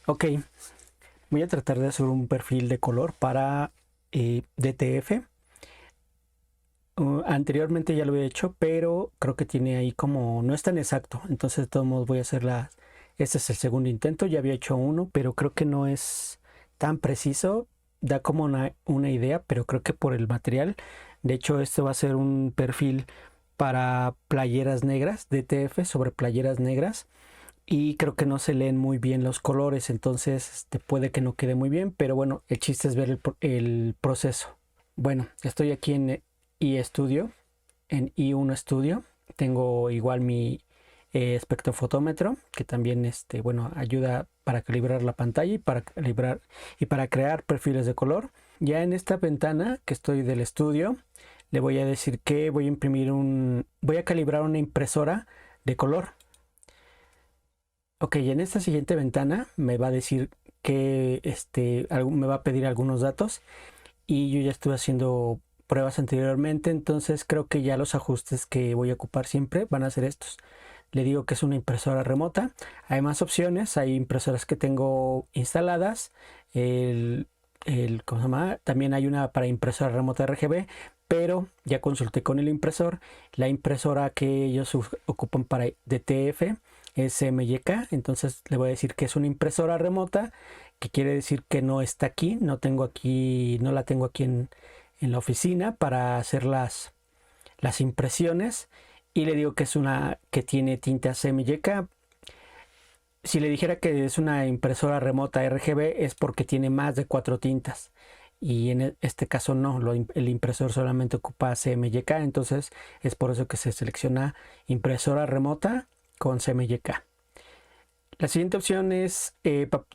Ok, voy a tratar de hacer un perfil de color para DTF. Anteriormente ya lo había hecho, pero creo que tiene ahí como, no es tan exacto. Entonces de todos modos voy a hacer este es el segundo intento, ya había hecho uno, pero creo que no es tan preciso. Da como una idea, pero creo que por el material. De hecho, este va a ser un perfil para playeras negras, DTF sobre playeras negras. Y creo que no se leen muy bien los colores, entonces puede que no quede muy bien, pero bueno, el chiste es ver el proceso. Bueno, estoy aquí en iStudio, en i1 Studio. Tengo igual mi espectrofotómetro, que también bueno, ayuda para calibrar la pantalla y para crear perfiles de color. Ya en esta ventana que estoy del estudio, le voy a decir que voy a calibrar una impresora de color. Ok, en esta siguiente ventana me va a decir que me va a pedir algunos datos y yo ya estuve haciendo pruebas anteriormente, entonces creo que ya los ajustes que voy a ocupar siempre van a ser estos. Le digo que es una impresora remota. Hay más opciones, hay impresoras que tengo instaladas. ¿Cómo se llama? También hay una para impresora remota RGB, pero ya consulté con el impresor. La impresora que ellos ocupan para DTF es MYK, entonces le voy a decir que es una impresora remota, que quiere decir que no está aquí, no la tengo aquí en la oficina para hacer las impresiones. Y le digo que es una que tiene tintas MYK. Si le dijera que es una impresora remota RGB es porque tiene más de 4 tintas. Y en este caso no, el impresor solamente ocupa CMYK, entonces es por eso que se selecciona impresora remota con CMYK. La siguiente opción es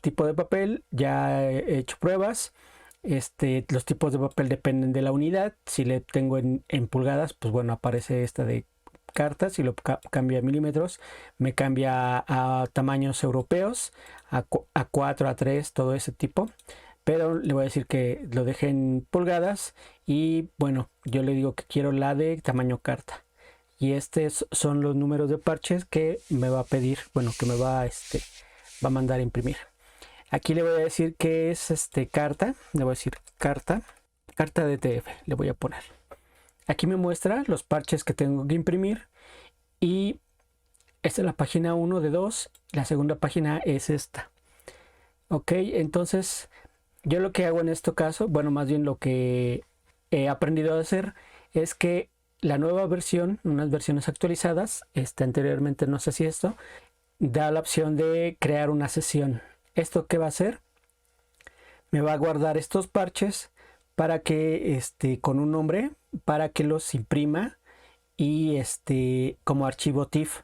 tipo de papel. Ya he hecho pruebas. Los tipos de papel dependen de la unidad. Si le tengo en pulgadas, pues bueno, aparece esta de cartas. Si lo cambia a milímetros, me cambia a tamaños europeos, a 4, a 3, todo ese tipo. Pero le voy a decir que lo deje en pulgadas. Y bueno, yo le digo que quiero la de tamaño carta. Y estos son los números de parches que me va a pedir, bueno, que va a mandar a imprimir. Aquí le voy a decir que es carta, le voy a decir carta DTF, le voy a poner. Aquí me muestra los parches que tengo que imprimir y esta es la página 1 de 2, la segunda página es esta. Ok, entonces yo lo que hago en este caso, bueno, más bien lo que he aprendido a hacer es que la nueva versión, unas versiones actualizadas, anteriormente no sé si esto, da la opción de crear una sesión. ¿Esto qué va a hacer? Me va a guardar estos parches para que, con un nombre, para que los imprima y como archivo TIFF.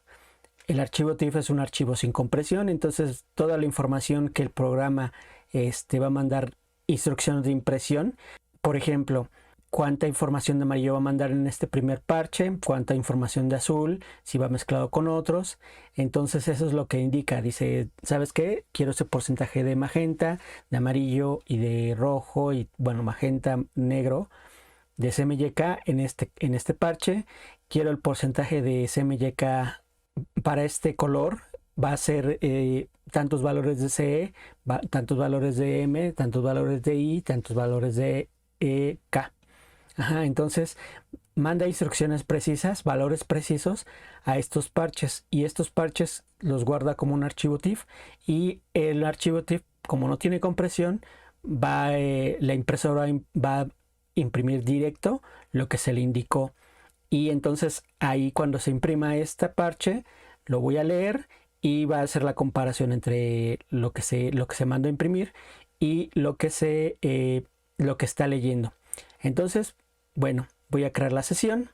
El archivo TIFF es un archivo sin compresión, entonces toda la información que el programa va a mandar instrucciones de impresión, por ejemplo, cuánta información de amarillo va a mandar en este primer parche, cuánta información de azul, si va mezclado con otros. Entonces eso es lo que indica. Dice, ¿sabes qué? Quiero ese porcentaje de magenta, de amarillo y de rojo y bueno, magenta, negro de CMYK en este parche. Quiero el porcentaje de CMYK para este color. Va a ser tantos valores de CE, tantos valores de M, tantos valores de I, tantos valores de K. Ajá, entonces manda instrucciones precisas, valores precisos a estos parches y estos parches los guarda como un archivo TIFF y el archivo TIFF, como no tiene compresión, la impresora va a imprimir directo lo que se le indicó y entonces ahí cuando se imprima este parche lo voy a leer y va a hacer la comparación entre lo que se manda a imprimir y lo que está leyendo. Entonces, bueno, voy a crear la sesión.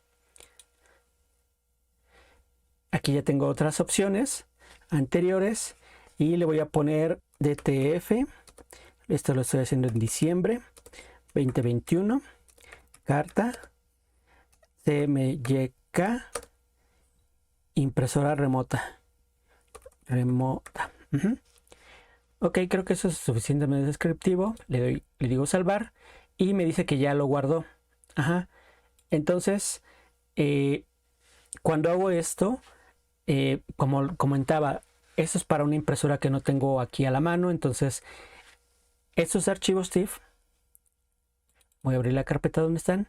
Aquí ya tengo otras opciones anteriores y le voy a poner DTF. Esto lo estoy haciendo en diciembre 2021. Carta CMYK impresora remota. Ok, creo que eso es suficientemente descriptivo. Le digo salvar y me dice que ya lo guardó. Ajá. Entonces, cuando hago esto, como comentaba, eso es para una impresora que no tengo aquí a la mano. Entonces, estos archivos TIFF, voy a abrir la carpeta donde están.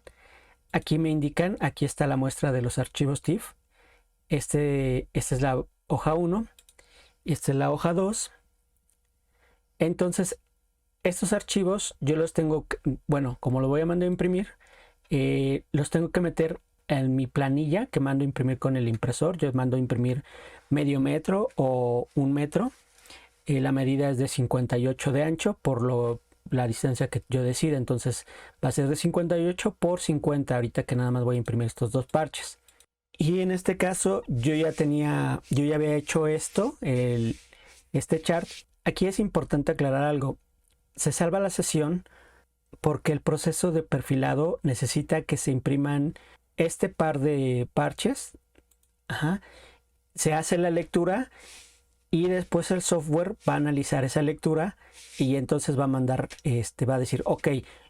Aquí me indican, aquí está la muestra de los archivos TIFF. Esta es la hoja 1 y esta es la hoja 2. Entonces, estos archivos yo los tengo, bueno, como lo voy a mandar a imprimir, los tengo que meter en mi planilla que mando a imprimir con el impresor. Yo mando a imprimir medio metro o 1 metro. La medida es de 58 de ancho por la distancia que yo decida. Entonces va a ser de 58 por 50 ahorita que nada más voy a imprimir estos dos parches. Y en este caso yo ya había hecho esto, este chart. Aquí es importante aclarar algo. Se salva la sesión porque el proceso de perfilado necesita que se impriman este par de parches. Ajá. Se hace la lectura y después el software va a analizar esa lectura y entonces va a mandar, va a decir, ok,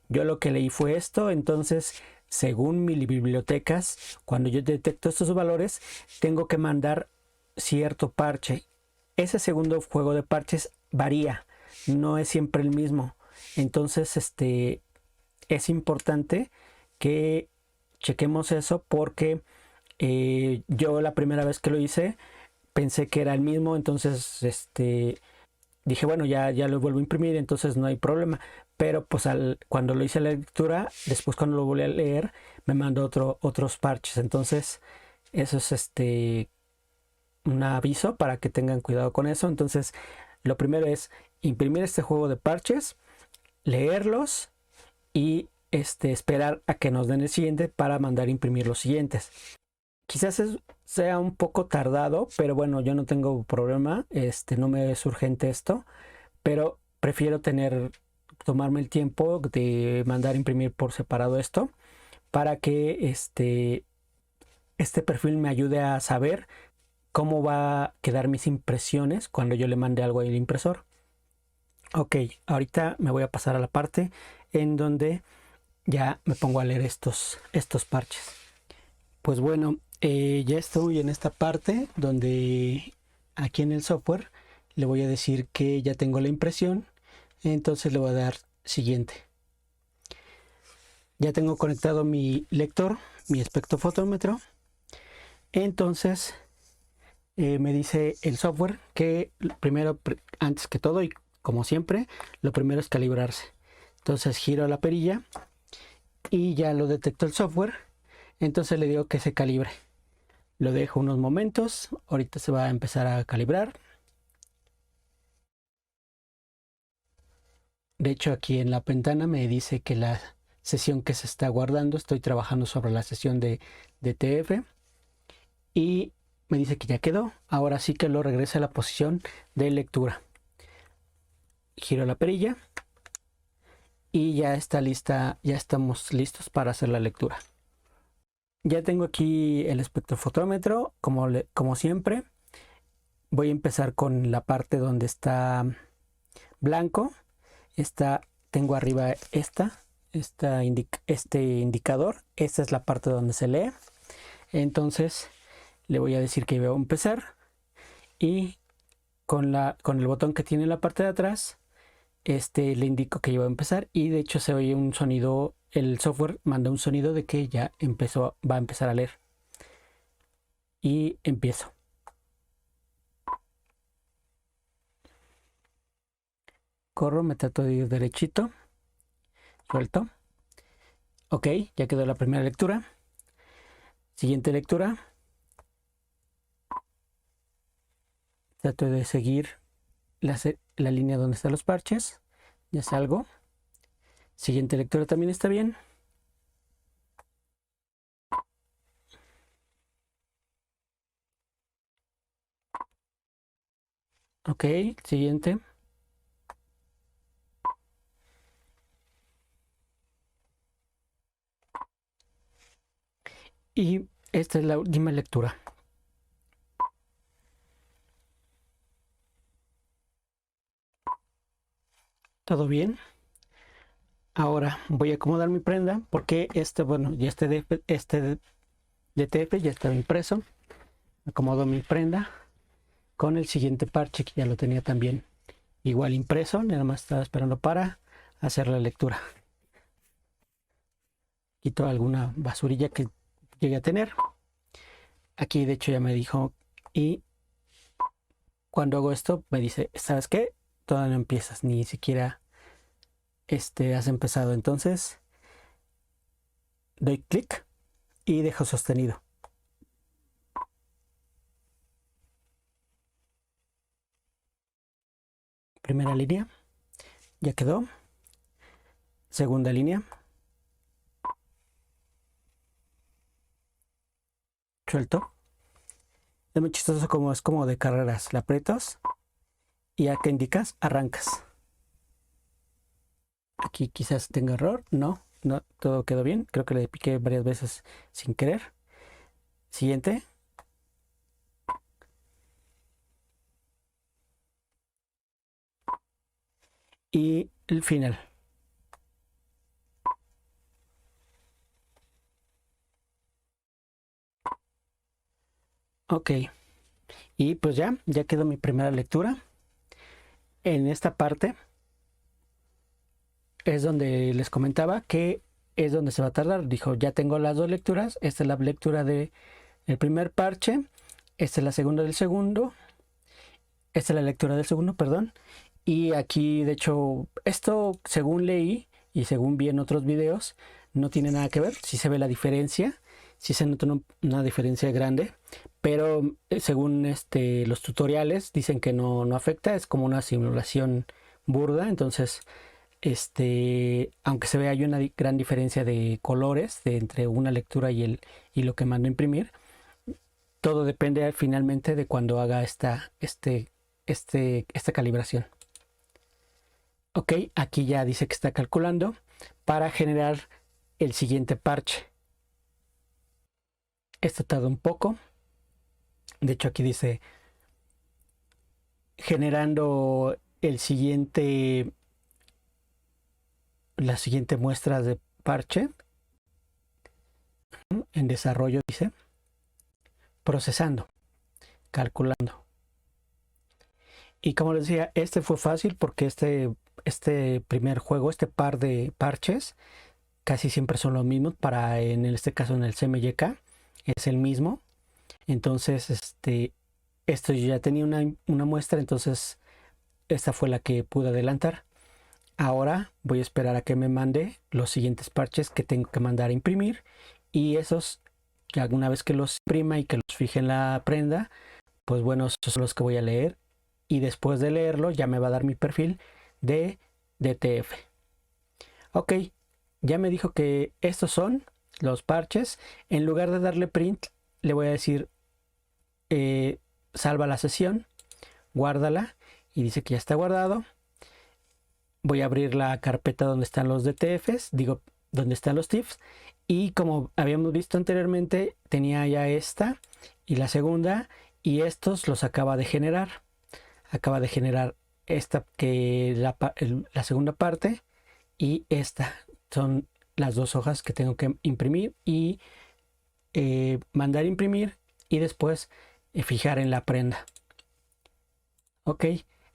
yo lo que leí fue esto, entonces según mi bibliotecas, cuando yo detecto estos valores, tengo que mandar cierto parche. Ese segundo juego de parches varía, no es siempre el mismo. Entonces, es importante que chequemos eso porque yo la primera vez que lo hice pensé que era el mismo, entonces dije, bueno, ya lo vuelvo a imprimir, entonces no hay problema. Pero pues cuando lo hice la lectura, después cuando lo volví a leer, me mandó otros parches. Entonces, eso es un aviso para que tengan cuidado con eso. Entonces, lo primero es imprimir este juego de parches, leerlos y esperar a que nos den el siguiente para mandar a imprimir los siguientes. Quizás sea un poco tardado, pero bueno, yo no tengo problema, no me es urgente esto, pero prefiero tomarme el tiempo de mandar a imprimir por separado esto para que este perfil me ayude a saber cómo va a quedar mis impresiones cuando yo le mande algo al impresor. Ok, ahorita me voy a pasar a la parte en donde ya me pongo a leer estos parches. Pues bueno, ya estoy en esta parte donde aquí en el software le voy a decir que ya tengo la impresión. Entonces le voy a dar siguiente. Ya tengo conectado mi lector, mi espectrofotómetro. Entonces me dice el software que primero, antes que todo y como siempre, lo primero es calibrarse. Entonces giro la perilla y ya lo detectó el software. Entonces le digo que se calibre. Lo dejo unos momentos. Ahorita se va a empezar a calibrar. De hecho, aquí en la ventana me dice que la sesión que se está guardando, estoy trabajando sobre la sesión de TF. Y me dice que ya quedó. Ahora sí que lo regresa a la posición de lectura. Giro la perilla. Y ya está lista, ya estamos listos para hacer la lectura. Ya tengo aquí el espectrofotómetro, como siempre. Voy a empezar con la parte donde está blanco. Tengo arriba este indicador. Esta es la parte donde se lee. Entonces le voy a decir que voy a empezar. Y con el botón que tiene en la parte de atrás, le indico que ya va a empezar. Y de hecho se oye un sonido. El software manda un sonido de que ya va a empezar a leer. Y empiezo. Corro, me trato de ir derechito. Suelto. Ok, ya quedó la primera lectura. Siguiente lectura. Trato de seguir la línea donde están los parches. Ya salgo. Siguiente lectura también está bien. Ok, siguiente. Y esta es la última lectura. ¿Todo bien? Ahora voy a acomodar mi prenda porque bueno, ya este DTF ya estaba impreso. Acomodo mi prenda con el siguiente parche, que ya lo tenía también igual impreso, nada más estaba esperando para hacer la lectura. Quito alguna basurilla que llegue a tener. Aquí de hecho ya me dijo, y cuando hago esto me dice, ¿sabes qué? Todavía no empiezas, ni siquiera has empezado. Entonces doy clic y dejo sostenido. Primera línea, ya quedó. Segunda línea. Suelto. Es muy chistoso como es como de carreras. La aprietas y ya que indicas, arrancas. Aquí quizás tenga error. No, todo quedó bien. Creo que le piqué varias veces sin querer. Siguiente. Y el final. Ok. Y pues ya quedó mi primera lectura. En esta parte es donde les comentaba que es donde se va a tardar. Dijo, ya tengo las dos lecturas. Esta es la lectura del primer parche. Esta es la segunda del segundo. Esta es la lectura del segundo, perdón. Y aquí, de hecho, esto según leí y según vi en otros videos, no tiene nada que ver. Sí se ve la diferencia, sí se nota una diferencia grande, pero según los tutoriales dicen que no afecta, es como una simulación burda. Entonces, aunque se vea hay una gran diferencia de colores entre una lectura y lo que mando a imprimir, todo depende finalmente de cuando haga esta calibración. Ok, aquí ya dice que está calculando para generar el siguiente parche. Esto tarda un poco. De hecho, aquí dice generando las siguientes muestras de parche. En desarrollo dice procesando, calculando. Y como les decía, este fue fácil porque este primer juego, este par de parches, casi siempre son los mismos. En este caso en el CMYK es el mismo. Entonces, esto yo ya tenía una muestra, entonces esta fue la que pude adelantar. Ahora voy a esperar a que me mande los siguientes parches que tengo que mandar a imprimir, y esos, ya una vez que los imprima y que los fije en la prenda, pues bueno, esos son los que voy a leer, y después de leerlo ya me va a dar mi perfil de DTF. Ok, ya me dijo que estos son los parches. En lugar de darle print, le voy a decir salva la sesión, guárdala, y dice que ya está guardado. Voy a abrir la carpeta donde están los DTFs, digo, donde están los TIFFs, y como habíamos visto anteriormente, tenía ya esta y la segunda, y estos los acaba de generar. Acaba de generar esta, que la segunda parte, y esta son las dos hojas que tengo que imprimir y mandar imprimir, y después fijar en la prenda. Ok,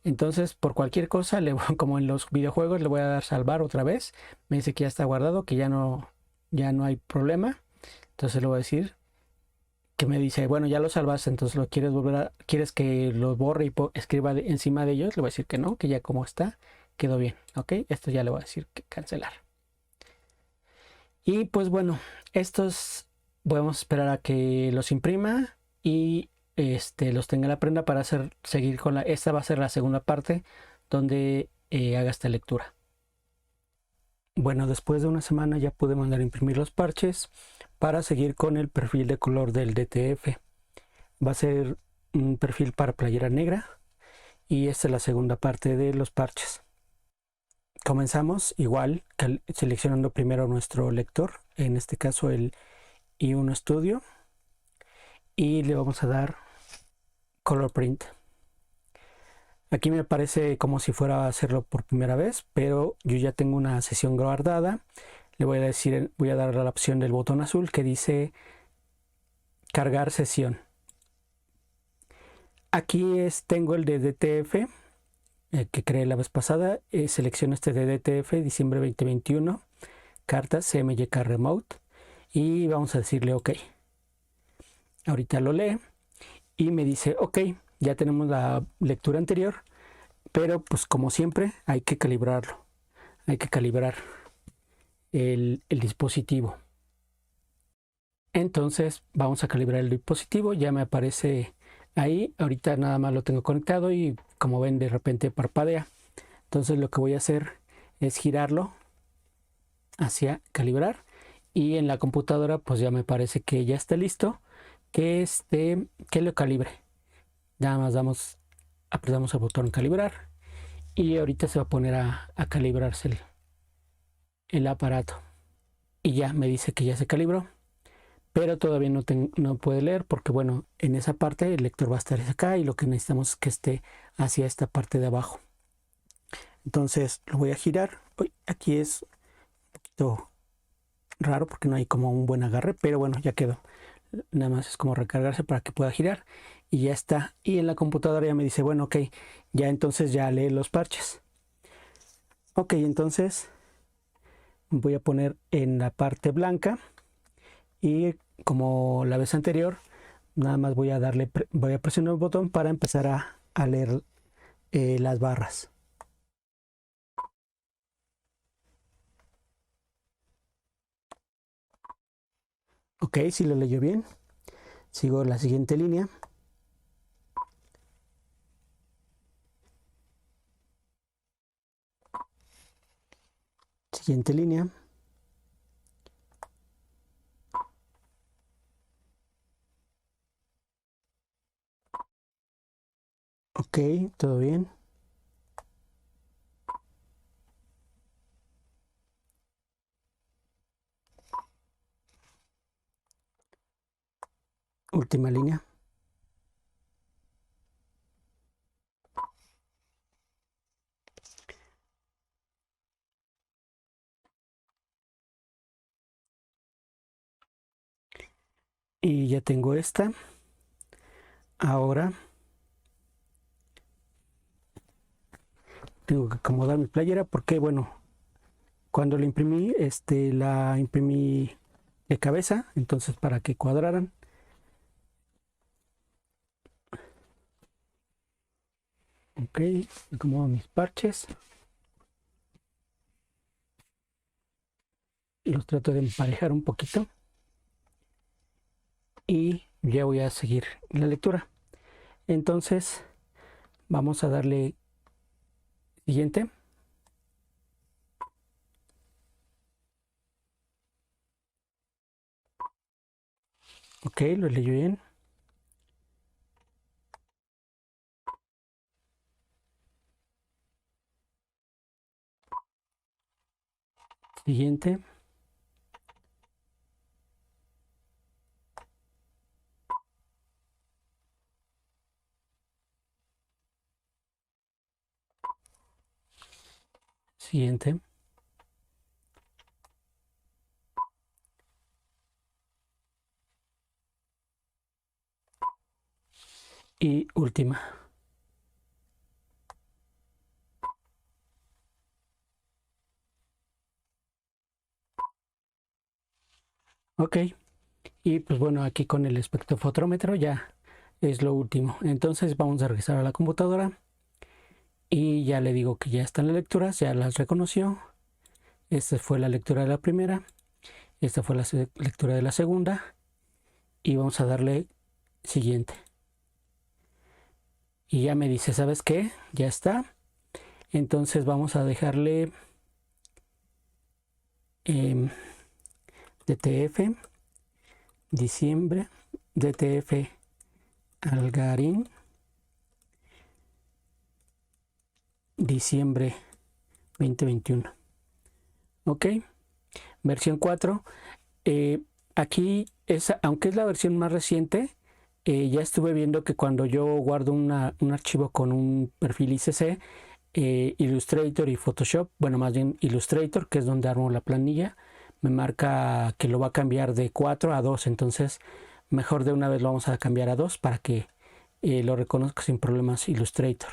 entonces por cualquier cosa, como en los videojuegos, le voy a dar salvar otra vez. Me dice que ya está guardado, que ya no hay problema. Entonces le voy a decir que me dice, bueno, ya lo salvaste, entonces lo quieres que lo borre y escriba encima de ellos. Le voy a decir que no, que ya como está, quedó bien. Ok, esto ya le voy a decir que cancelar. Y pues bueno, estos podemos esperar a que los imprima y los tenga en la prenda para seguir con esta va a ser la segunda parte donde haga esta lectura. Bueno, después de una semana ya pude mandar a imprimir los parches para seguir con el perfil de color del DTF. Va a ser un perfil para playera negra, y esta es la segunda parte de los parches. Comenzamos igual seleccionando primero nuestro lector, en este caso el i1 Studio, y le vamos a dar Color Print. Aquí me parece como si fuera a hacerlo por primera vez, pero yo ya tengo una sesión guardada. Le voy a dar la opción del botón azul que dice cargar sesión. Aquí tengo el de DTF que creé la vez pasada. Selecciono este de DTF, diciembre 2021, cartas CMYK Remote, y vamos a decirle OK. Ahorita lo lee y me dice OK, ya tenemos la lectura anterior, pero pues como siempre hay que calibrarlo. Hay que calibrar el dispositivo. Entonces vamos a calibrar el dispositivo. Ya me aparece ahí. Ahorita nada más lo tengo conectado y como ven de repente parpadea. Entonces lo que voy a hacer es girarlo hacia calibrar, y en la computadora pues ya me parece que ya está listo que lo calibre. Nada más apretamos el botón calibrar y ahorita se va a poner a calibrarse el aparato, y ya me dice que ya se calibró, pero todavía no puede leer porque bueno, en esa parte el lector va a estar acá y lo que necesitamos es que esté hacia esta parte de abajo. Entonces lo voy a girar. Uy, aquí es un poquito raro porque no hay como un buen agarre, pero bueno, ya quedó. Nada más es como recargarse para que pueda girar y ya está. Y en la computadora ya me dice, bueno, ok, ya entonces ya lee los parches. Ok, entonces voy a poner en la parte blanca y como la vez anterior, nada más voy a presionar el botón para empezar a leer las barras. Ok, si lo leyó bien, sigo la siguiente línea. Siguiente línea. Ok, todo bien. Última línea. Y ya tengo esta. Ahora tengo que acomodar mi playera porque bueno, cuando la imprimí de cabeza, entonces para que cuadraran. Ok, acomodo mis parches. Los trato de emparejar un poquito. Y ya voy a seguir la lectura. Entonces vamos a darle siguiente. Ok, lo leyó bien. Siguiente. Siguiente. Y última. Ok. Y pues bueno, aquí con el espectrofotómetro ya es lo último. Entonces vamos a regresar a la computadora. Y ya le digo que ya están las lecturas, ya las reconoció. Esta fue la lectura de la primera. Esta fue la lectura de la segunda. Y vamos a darle siguiente. Y ya me dice, ¿sabes qué? Ya está. Entonces vamos a dejarle DTF, diciembre, DTF Algarín, diciembre 2021. Ok, versión 4. Aquí, aunque es la versión más reciente, ya estuve viendo que cuando yo guardo un archivo con un perfil ICC, Illustrator y Photoshop, bueno, más bien Illustrator, que es donde armo la planilla, me marca que lo va a cambiar de 4 a 2. Entonces, mejor de una vez lo vamos a cambiar a 2 para que lo reconozco sin problemas Illustrator.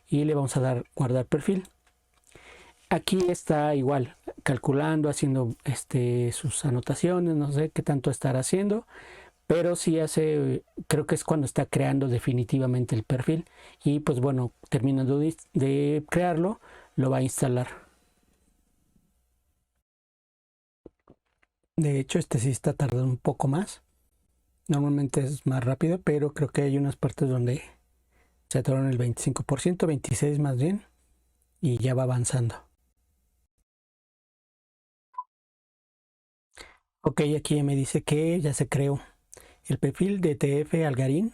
Y le vamos a dar guardar perfil. Aquí está igual, calculando, haciendo sus anotaciones, no sé qué tanto estará haciendo, pero sí hace, creo que es cuando está creando definitivamente el perfil. Y pues bueno, terminando de crearlo, lo va a instalar. De hecho, sí está tardando un poco más. Normalmente es más rápido, pero creo que hay unas partes donde se atoran el 25%, 26% más bien, y ya va avanzando. Ok, aquí ya me dice que ya se creó el perfil de TF Algarín,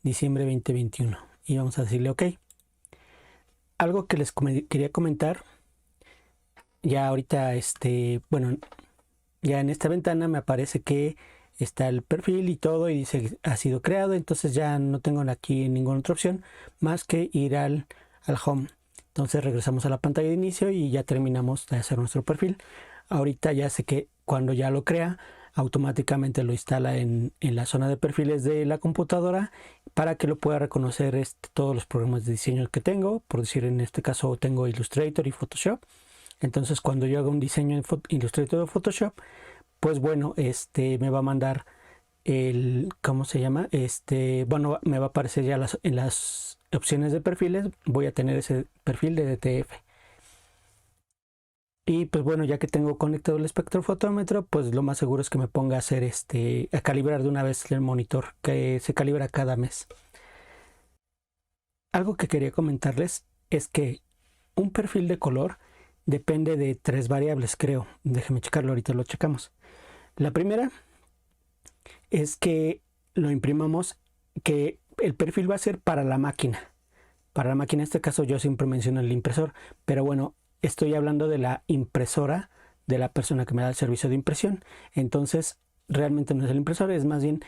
diciembre 2021. Y vamos a decirle ok. Algo que les quería comentar, ya ahorita, bueno, ya en esta ventana me aparece que está el perfil y todo y dice ha sido creado, entonces ya no tengo aquí ninguna otra opción más que ir al home. Entonces regresamos a la pantalla de inicio y ya terminamos de hacer nuestro perfil. Ahorita ya sé que cuando ya lo crea, automáticamente lo instala en la zona de perfiles de la computadora para que lo pueda reconocer todos los programas de diseño que tengo. Por decir, en este caso tengo Illustrator y Photoshop. Entonces cuando yo haga un diseño en Illustrator o Photoshop, pues bueno, me va a mandar ¿cómo se llama? Bueno, me va a aparecer ya en las opciones de perfiles, voy a tener ese perfil de DTF. Y pues bueno, ya que tengo conectado el espectrofotómetro, pues lo más seguro es que me ponga a hacer a calibrar de una vez el monitor, que se calibra cada mes. Algo que quería comentarles es que un perfil de color depende de 3 variables, creo. Déjenme checarlo, ahorita lo checamos. La primera es que lo imprimamos, que el perfil va a ser para la máquina. Para la máquina, en este caso yo siempre menciono el impresor, pero bueno, estoy hablando de la impresora de la persona que me da el servicio de impresión. Entonces, realmente no es el impresor, es más bien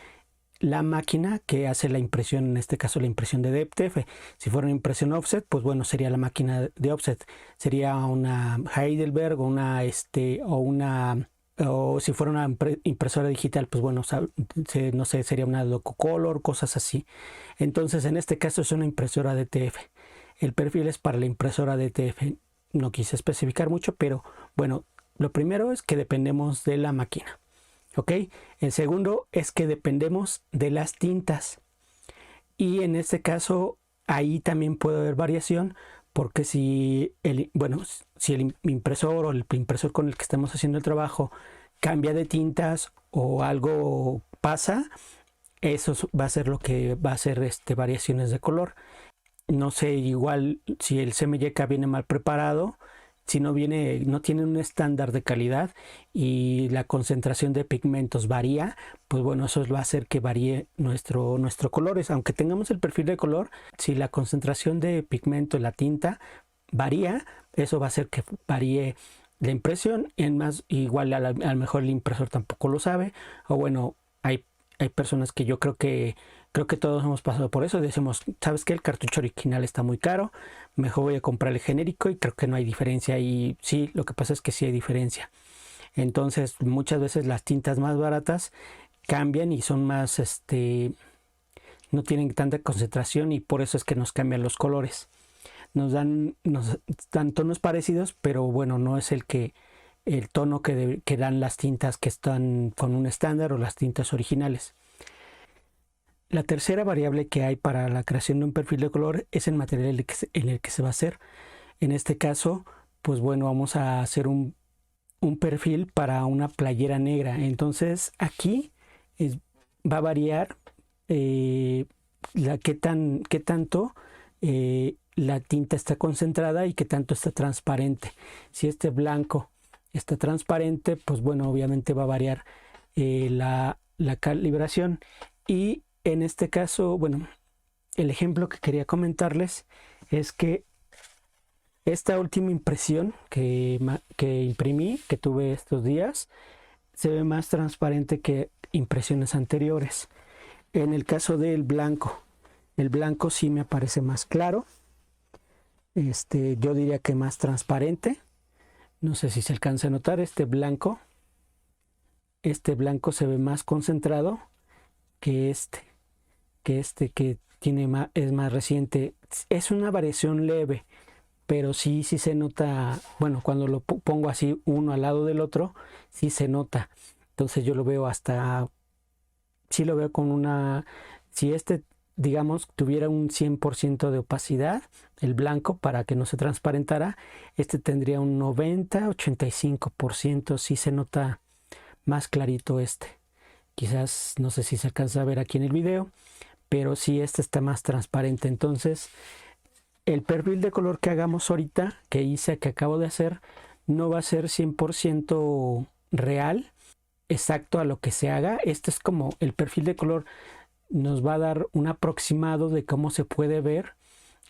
la máquina que hace la impresión, en este caso la impresión de DTF. Si fuera una impresión offset, pues bueno, sería la máquina de offset. Sería una Heidelberg o si fuera una impresora digital, pues bueno, no sé, sería una DocuColor, cosas así. Entonces, en este caso es una impresora DTF. El perfil es para la impresora DTF. No quise especificar mucho, pero bueno, lo primero es que dependemos de la máquina. ¿Ok? El segundo es que dependemos de las tintas. Y en este caso, ahí también puede haber variación, porque si el impresor o el impresor con el que estamos haciendo el trabajo cambia de tintas o algo pasa, eso va a ser lo que va a hacer variaciones de color. No sé, igual si el CMYK viene mal preparado, si no tiene un estándar de calidad y la concentración de pigmentos varía, pues bueno, eso va a hacer que varíe nuestro colores. Aunque tengamos el perfil de color, si la concentración de pigmento en la tinta varía, eso va a hacer que varíe la impresión. Igual a lo mejor el impresor tampoco lo sabe, o bueno, hay personas que yo creo que todos hemos pasado por eso. Decimos, ¿sabes qué? El cartucho original está muy caro, mejor voy a comprar el genérico, y creo que no hay diferencia. Y sí, lo que pasa es que sí hay diferencia. Entonces, muchas veces las tintas más baratas cambian y son más, no tienen tanta concentración, y por eso es que nos cambian los colores. Nos dan tonos parecidos, pero bueno, no es el tono que dan las tintas que están con un estándar o las tintas originales. La tercera variable que hay para la creación de un perfil de color es el material en el que se va a hacer. En este caso, pues bueno, vamos a hacer un perfil para una playera negra. Entonces aquí va a variar qué tanto la tinta está concentrada y qué tanto está transparente. Si este blanco está transparente, pues bueno, obviamente va a variar la calibración. Y en este caso, bueno, el ejemplo que quería comentarles es que esta última impresión que imprimí, que tuve estos días, se ve más transparente que impresiones anteriores. En el caso del blanco, el blanco sí me parece más claro. Yo diría que más transparente. No sé si se alcanza a notar este blanco. Este blanco se ve más concentrado que que es más reciente. Es una variación leve, pero sí se nota, bueno, cuando lo pongo así uno al lado del otro, sí se nota. Entonces yo lo veo sí lo veo con si digamos, tuviera un 100% de opacidad, el blanco, para que no se transparentara, tendría un 90-85%, sí se nota más clarito Quizás, no sé si se alcanza a ver aquí en el video, pero sí está más transparente. Entonces, el perfil de color que hagamos ahorita, que acabo de hacer, no va a ser 100% real, exacto a lo que se haga. Este es como el perfil de color nos va a dar un aproximado de cómo se puede ver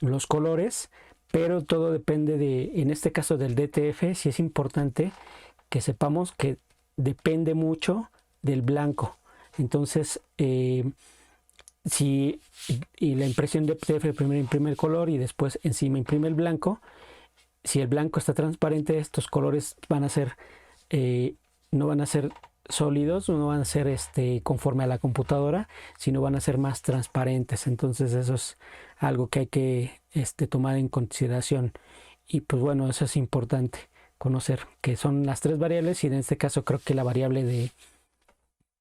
los colores, pero todo depende en este caso del DTF. Sí es importante que sepamos que depende mucho del blanco. Entonces, si la impresión de DTF primero imprime el color y después encima imprime el blanco, si el blanco está transparente, estos colores van a ser no van a ser sólidos, no van a ser conforme a la computadora, sino van a ser más transparentes. Entonces eso es algo que hay que tomar en consideración. Y pues bueno, eso es importante conocer, que son las tres variables, y en este caso creo que la variable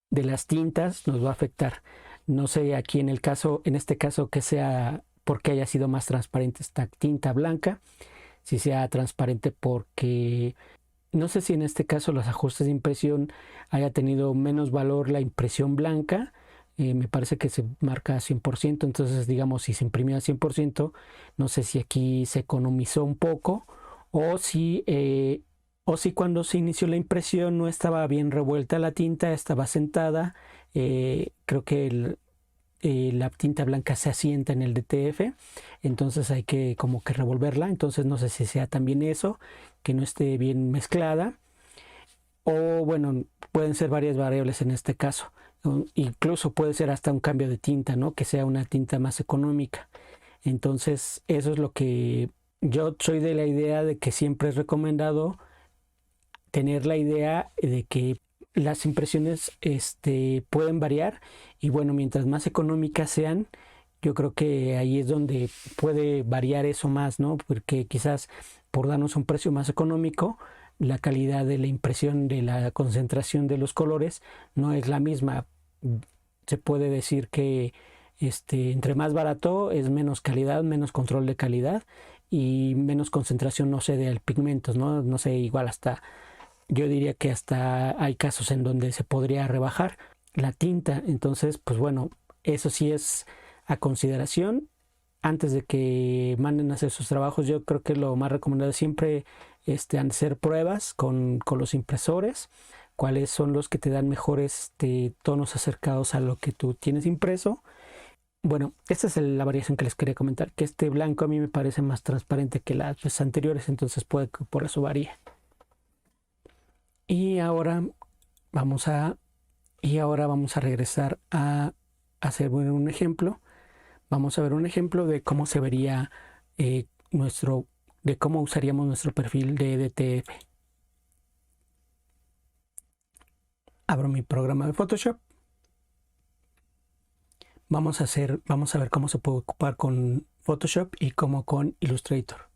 de las tintas nos va a afectar. No sé aquí en este caso que sea porque haya sido más transparente esta tinta blanca, si sea transparente porque no sé si en este caso los ajustes de impresión haya tenido menos valor la impresión blanca. Me parece que se marca 100%, entonces digamos si se imprimió a 100%, no sé si aquí se economizó un poco o si cuando se inició la impresión no estaba bien revuelta la tinta, estaba sentada. Creo que la tinta blanca se asienta en el DTF, entonces hay que como que revolverla. Entonces no sé si sea también eso, que no esté bien mezclada, o bueno, pueden ser varias variables en este caso. Incluso puede ser hasta un cambio de tinta, ¿no? Que sea una tinta más económica. Entonces eso es lo que yo soy de la idea de que siempre es recomendado tener la idea de que las impresiones pueden variar, y bueno, mientras más económicas sean, yo creo que ahí es donde puede variar eso más, ¿no? Porque quizás por darnos un precio más económico, la calidad de la impresión, de la concentración de los colores no es la misma. Se puede decir que entre más barato es menos calidad, menos control de calidad y menos concentración, no sé, de pigmentos, ¿no? No sé, igual yo diría que hasta hay casos en donde se podría rebajar la tinta. Entonces, pues bueno, eso sí es a consideración. Antes de que manden a hacer sus trabajos, yo creo que lo más recomendado es siempre hacer pruebas con los impresores, cuáles son los que te dan mejores tonos acercados a lo que tú tienes impreso. Bueno, esta es la variación que les quería comentar, que este blanco a mí me parece más transparente que las anteriores, entonces puede que por eso varíe. Y ahora vamos a regresar a hacer un ejemplo. Vamos a ver un ejemplo de cómo se vería de cómo usaríamos nuestro perfil de DTF. Abro mi programa de Photoshop. Vamos a ver cómo se puede ocupar con Photoshop y cómo con Illustrator.